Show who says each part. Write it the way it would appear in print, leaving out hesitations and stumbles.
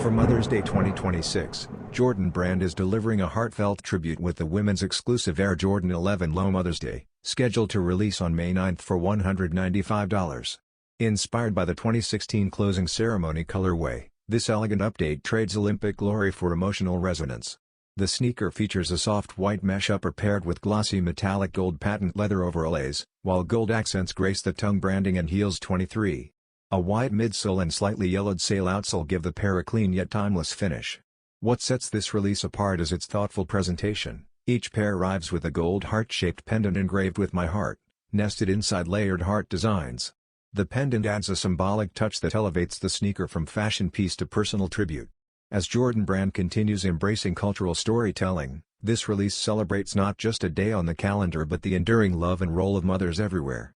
Speaker 1: For Mother's Day 2026, Jordan Brand is delivering a heartfelt tribute with the women's exclusive Air Jordan 11 Low Mother's Day, scheduled to release on May 9 for $195. Inspired by the 2016 closing ceremony colorway, this elegant update trades Olympic glory for emotional resonance. The sneaker features a soft white mesh upper paired with glossy metallic gold patent leather overlays, while gold accents grace the tongue branding and heels 23. A wide midsole and slightly yellowed sail outsole give the pair a clean yet timeless finish. What sets this release apart is its thoughtful presentation. Each pair arrives with a gold heart-shaped pendant engraved with my heart, nested inside layered heart designs. The pendant adds a symbolic touch that elevates the sneaker from fashion piece to personal tribute. As Jordan Brand continues embracing cultural storytelling, this release celebrates not just a day on the calendar but the enduring love and role of mothers everywhere.